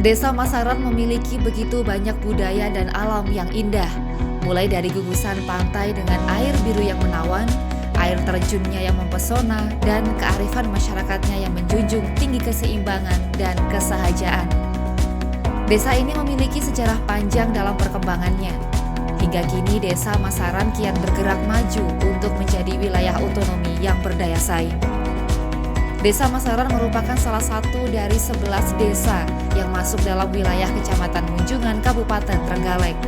Desa Masaran memiliki begitu banyak budaya dan alam yang indah, mulai dari gugusan pantai dengan air biru yang menawan, air terjunnya yang mempesona, dan kearifan masyarakatnya yang menjunjung tinggi keseimbangan dan kesahajaan. Desa ini memiliki sejarah panjang dalam perkembangannya. Hingga kini Desa Masaran kian bergerak maju untuk menjadi wilayah otonomi yang berdaya saing. Desa Masaran merupakan salah satu dari 11 desa yang masuk dalam wilayah Kecamatan Munjungan, Kabupaten Trenggalek.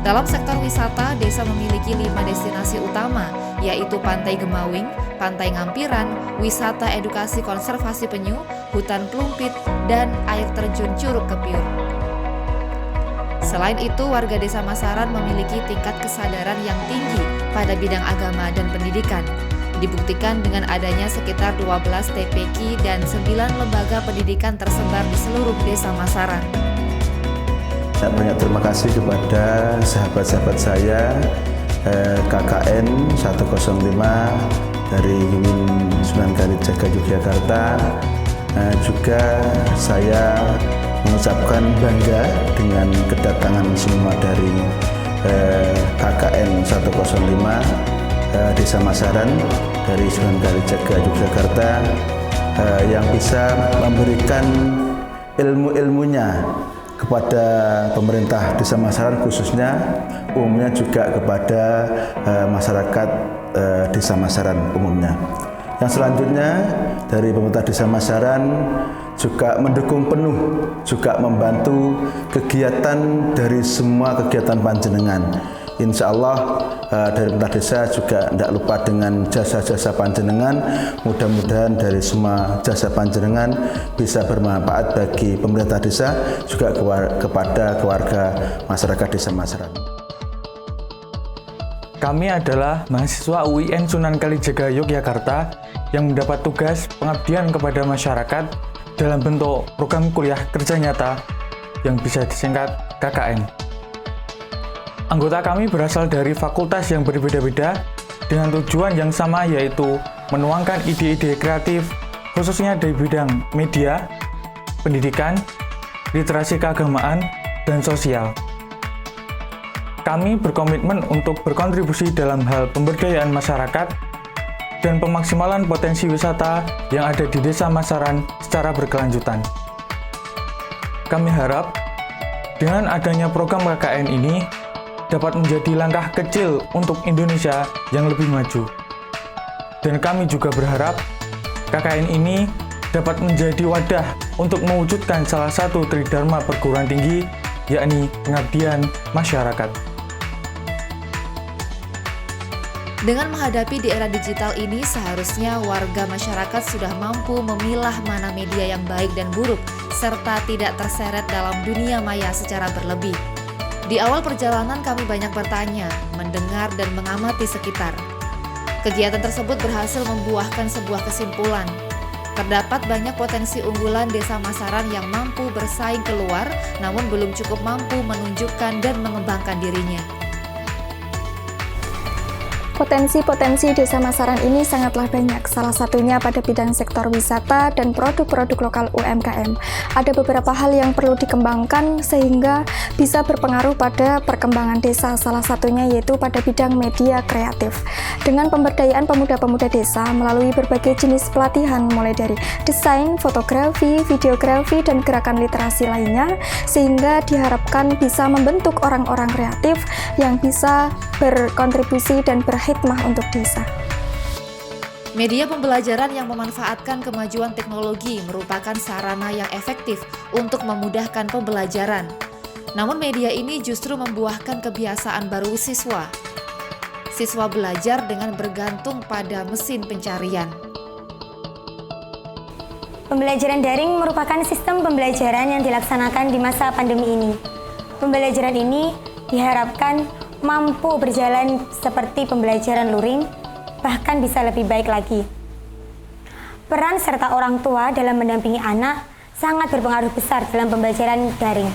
Dalam sektor wisata, desa memiliki 5 destinasi utama, yaitu Pantai Gemawing, Pantai Ngampiran, wisata edukasi konservasi penyu, hutan Klumpit, dan air terjun Curug Kepiur. Selain itu, warga Desa Masaran memiliki tingkat kesadaran yang tinggi pada bidang agama dan pendidikan. Dibuktikan dengan adanya sekitar 12 TPQ dan 9 lembaga pendidikan tersebar di seluruh Desa Masaran. Banyak terima kasih kepada sahabat-sahabat saya KKN 105 dari UIN Sunan Kalijaga Yogyakarta. Juga saya mengucapkan bangga dengan kedatangan semua dari KKN 105 Desa Masaran dari Sunan Kalijaga Yogyakarta yang bisa memberikan ilmu-ilmunya kepada pemerintah Desa Masaran, khususnya umumnya juga kepada masyarakat Desa Masaran umumnya. Yang selanjutnya dari pemerintah Desa Masaran juga mendukung penuh, juga membantu kegiatan dari semua kegiatan panjenengan. Insya Allah dari pemerintah desa juga tidak lupa dengan jasa-jasa panjenengan. Mudah-mudahan dari semua jasa panjenengan bisa bermanfaat bagi pemerintah desa, juga kepada keluarga masyarakat Desa Masaran. Kami adalah mahasiswa UIN Sunan Kalijaga Yogyakarta yang mendapat tugas pengabdian kepada masyarakat dalam bentuk program kuliah kerja nyata yang bisa disingkat KKN. Anggota kami berasal dari fakultas yang berbeda-beda dengan tujuan yang sama, yaitu menuangkan ide-ide kreatif khususnya dari bidang media, pendidikan, literasi keagamaan, dan sosial. Kami berkomitmen untuk berkontribusi dalam hal pemberdayaan masyarakat dan pemaksimalan potensi wisata yang ada di Desa Masaran secara berkelanjutan. Kami harap dengan adanya program KKN ini dapat menjadi langkah kecil untuk Indonesia yang lebih maju. Dan kami juga berharap KKN ini dapat menjadi wadah untuk mewujudkan salah satu tridharma perguruan tinggi, yakni pengabdian masyarakat. Dengan menghadapi di era digital ini, seharusnya warga masyarakat sudah mampu memilah mana media yang baik dan buruk, serta tidak terseret dalam dunia maya secara berlebih. Di awal perjalanan kami banyak bertanya, mendengar, dan mengamati sekitar. Kegiatan tersebut berhasil membuahkan sebuah kesimpulan. Terdapat banyak potensi unggulan Desa Masaran yang mampu bersaing keluar, namun belum cukup mampu menunjukkan dan mengembangkan dirinya. Potensi-potensi Desa Masaran ini sangatlah banyak, salah satunya pada bidang sektor wisata dan produk-produk lokal UMKM. Ada beberapa hal yang perlu dikembangkan sehingga bisa berpengaruh pada perkembangan desa, salah satunya yaitu pada bidang media kreatif. Dengan pemberdayaan pemuda-pemuda desa melalui berbagai jenis pelatihan mulai dari desain, fotografi, videografi, dan gerakan literasi lainnya, sehingga diharapkan bisa membentuk orang-orang kreatif yang bisa berkontribusi dan berhikmah untuk desa. Media pembelajaran yang memanfaatkan kemajuan teknologi merupakan sarana yang efektif untuk memudahkan pembelajaran. Namun media ini justru membuahkan kebiasaan baru siswa. Siswa belajar dengan bergantung pada mesin pencarian. Pembelajaran daring merupakan sistem pembelajaran yang dilaksanakan di masa pandemi ini. Pembelajaran ini diharapkan mampu berjalan seperti pembelajaran luring, bahkan bisa lebih baik lagi. Peran serta orang tua dalam mendampingi anak sangat berpengaruh besar dalam pembelajaran daring.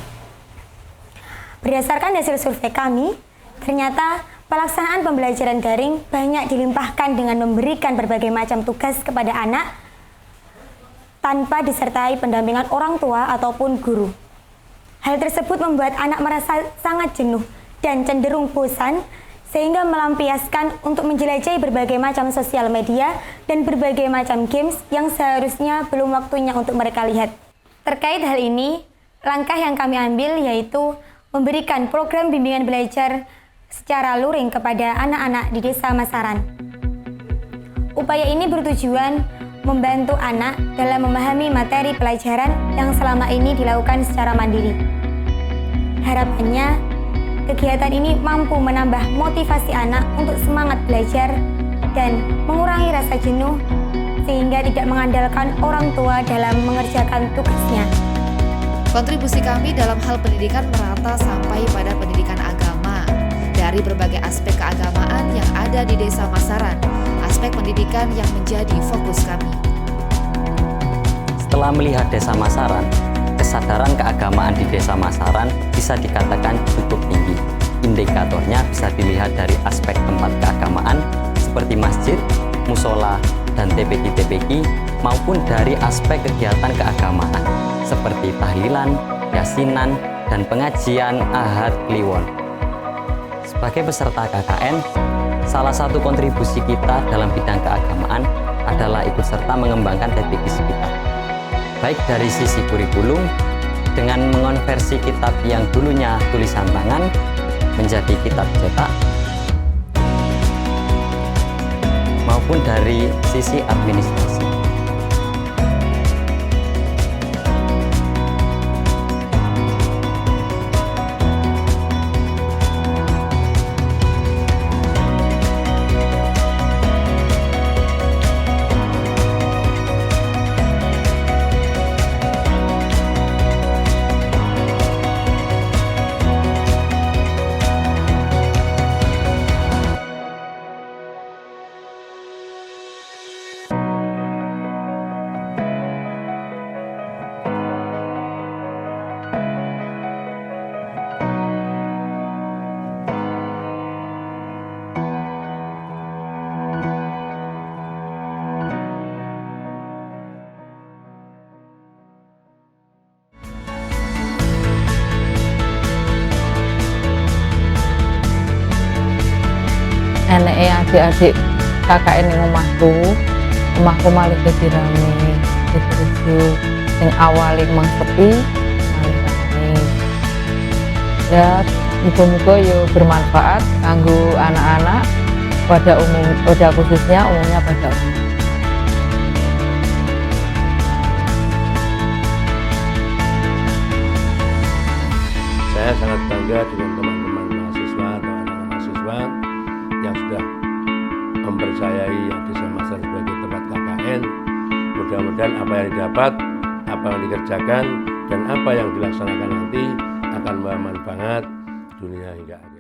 Berdasarkan hasil survei kami, ternyata pelaksanaan pembelajaran daring banyak dilimpahkan dengan memberikan berbagai macam tugas kepada anak tanpa disertai pendampingan orang tua ataupun guru. Hal tersebut membuat anak merasa sangat jenuh dan cenderung bosan, sehingga melampiaskan untuk menjelajahi berbagai macam sosial media dan berbagai macam games yang seharusnya belum waktunya untuk mereka lihat. Terkait hal ini, langkah yang kami ambil yaitu memberikan program bimbingan belajar secara luring kepada anak-anak di Desa Masaran. Upaya ini bertujuan membantu anak dalam memahami materi pelajaran yang selama ini dilakukan secara mandiri. Harapannya, kegiatan ini mampu menambah motivasi anak untuk semangat belajar dan mengurangi rasa jenuh sehingga tidak mengandalkan orang tua dalam mengerjakan tugasnya. Kontribusi kami dalam hal pendidikan merata sampai pada pendidikan agama. Dari berbagai aspek keagamaan yang ada di Desa Masaran, aspek pendidikan yang menjadi fokus kami. Setelah melihat Desa Masaran, kesadaran keagamaan di Desa Masaran bisa dikatakan cukup tinggi. Indikatornya bisa dilihat dari aspek tempat keagamaan seperti masjid, musola, dan TPQ-TPQ maupun dari aspek kegiatan keagamaan seperti tahlilan, yasinan, dan pengajian Ahad Kliwon. Sebagai peserta KKN, salah satu kontribusi kita dalam bidang keagamaan adalah ikut serta mengembangkan TPQ kita. Baik dari sisi kurikulum, dengan mengonversi kitab yang dulunya tulisan tangan menjadi kitab cetak, maupun dari sisi administrasi. Eneke adik-adik KKN ning omahku malih dadi rame, terus sing awale mang sepi malih rame. Ya, muga-muga yo bermanfaat kanggo anak-anak pada khususnya umumnya pada umum. Saya sangat bangga dengan teman-teman mahasiswa atau anak-anak mahasiswa yang sudah mempercayai Desa Masaran sebagai tempat KKN. Mudah-mudahan apa yang didapat, apa yang dikerjakan, dan apa yang dilaksanakan nanti akan membawa manfaat dunia hingga akhir.